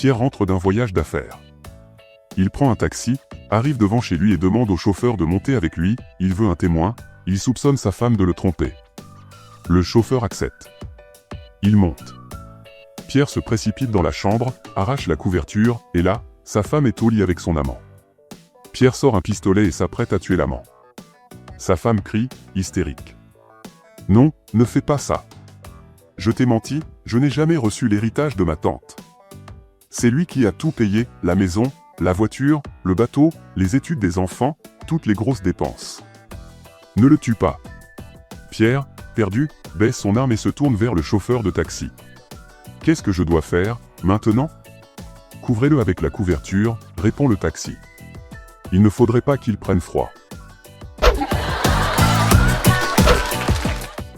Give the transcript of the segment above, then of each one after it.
Pierre rentre d'un voyage d'affaires. Il prend un taxi, arrive devant chez lui et demande au chauffeur de monter avec lui, il veut un témoin, il soupçonne sa femme de le tromper. Le chauffeur accepte. Il monte. Pierre se précipite dans la chambre, arrache la couverture, et là, sa femme est au lit avec son amant. Pierre sort un pistolet et s'apprête à tuer l'amant. Sa femme crie, hystérique. « Non, ne fais pas ça. Je t'ai menti, je n'ai jamais reçu l'héritage de ma tante. C'est lui qui a tout payé, la maison, la voiture, le bateau, les études des enfants, toutes les grosses dépenses. Ne le tue pas. » Pierre, perdu, baisse son arme et se tourne vers le chauffeur de taxi. « Qu'est-ce que je dois faire, maintenant ? » « Couvrez-le avec la couverture, » répond le taxi. « Il ne faudrait pas qu'il prenne froid. »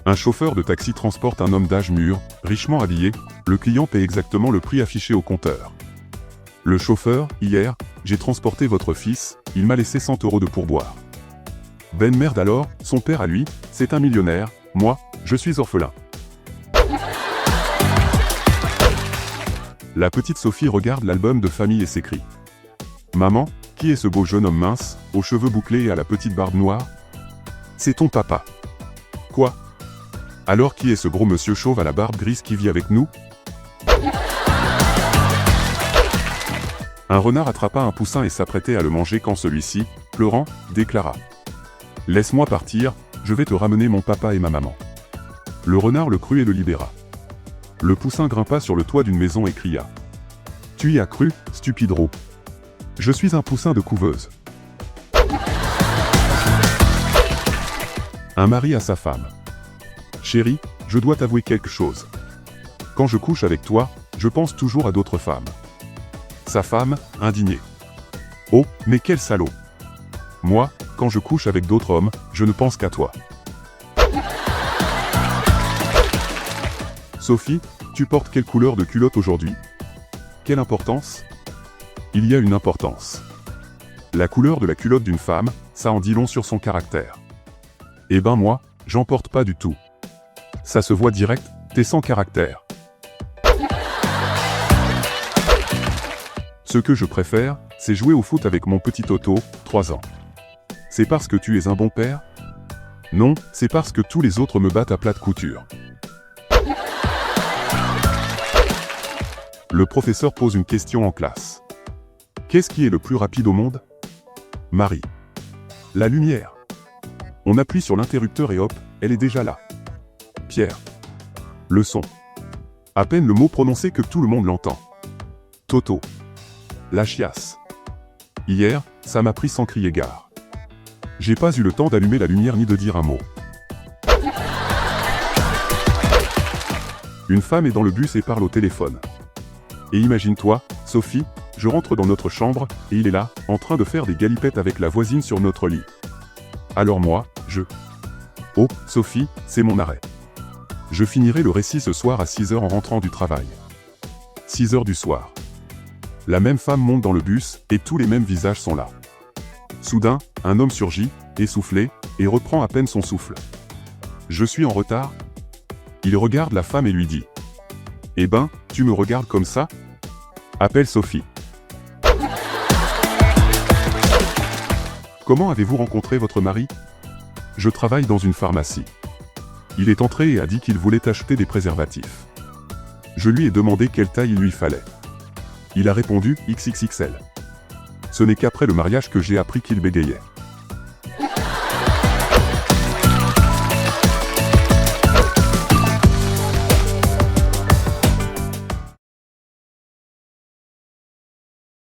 Un chauffeur de taxi transporte un homme d'âge mûr, richement habillé, le client paie exactement le prix affiché au compteur. Le chauffeur, hier, j'ai transporté votre fils, il m'a laissé 100 € de pourboire. Ben merde alors, son père à lui, c'est un millionnaire, moi, je suis orphelin. La petite Sophie regarde l'album de famille et s'écrie. Maman, qui est ce beau jeune homme mince, aux cheveux bouclés et à la petite barbe noire? C'est ton papa. Quoi? Alors qui est ce gros monsieur chauve à la barbe grise qui vit avec nous? Un renard attrapa un poussin et s'apprêtait à le manger quand celui-ci, pleurant, déclara. Laisse-moi partir, je vais te ramener mon papa et ma maman. Le renard le crut et le libéra. Le poussin grimpa sur le toit d'une maison et cria. Tu y as cru, stupidero. Je suis un poussin de couveuse. Un mari à sa femme. Chérie, je dois t'avouer quelque chose. Quand je couche avec toi, je pense toujours à d'autres femmes. Sa femme, indignée. Oh, mais quel salaud! Moi, quand je couche avec d'autres hommes, je ne pense qu'à toi. Sophie, tu portes quelle couleur de culotte aujourd'hui? Quelle importance? Il y a une importance. La couleur de la culotte d'une femme, ça en dit long sur son caractère. Eh ben moi, j'en porte pas du tout. Ça se voit direct, t'es sans caractère. Ce que je préfère, c'est jouer au foot avec mon petit Toto, 3 ans. C'est parce que tu es un bon père? Non, c'est parce que tous les autres me battent à plate couture. Le professeur pose une question en classe. Qu'est-ce qui est le plus rapide au monde? Marie. La lumière. On appuie sur l'interrupteur et hop, elle est déjà là. Pierre. Le son. À peine le mot prononcé que tout le monde l'entend. Toto. La chiasse. Hier, ça m'a pris sans crier gare. J'ai pas eu le temps d'allumer la lumière ni de dire un mot. Une femme est dans le bus et parle au téléphone. Et imagine-toi, Sophie, je rentre dans notre chambre, et il est là, en train de faire des galipettes avec la voisine sur notre lit. Alors moi, Oh, Sophie, c'est mon arrêt. Je finirai le récit ce soir à 6 h en rentrant du travail. 6 h du soir. La même femme monte dans le bus, et tous les mêmes visages sont là. Soudain, un homme surgit, essoufflé, et reprend à peine son souffle. Je suis en retard? Il regarde la femme et lui dit. Eh ben, tu me regardes comme ça? Appelle Sophie. Comment avez-vous rencontré votre mari? Je travaille dans une pharmacie. Il est entré et a dit qu'il voulait acheter des préservatifs. Je lui ai demandé quelle taille il lui fallait. Il a répondu XXXL. Ce n'est qu'après le mariage que j'ai appris qu'il bégayait.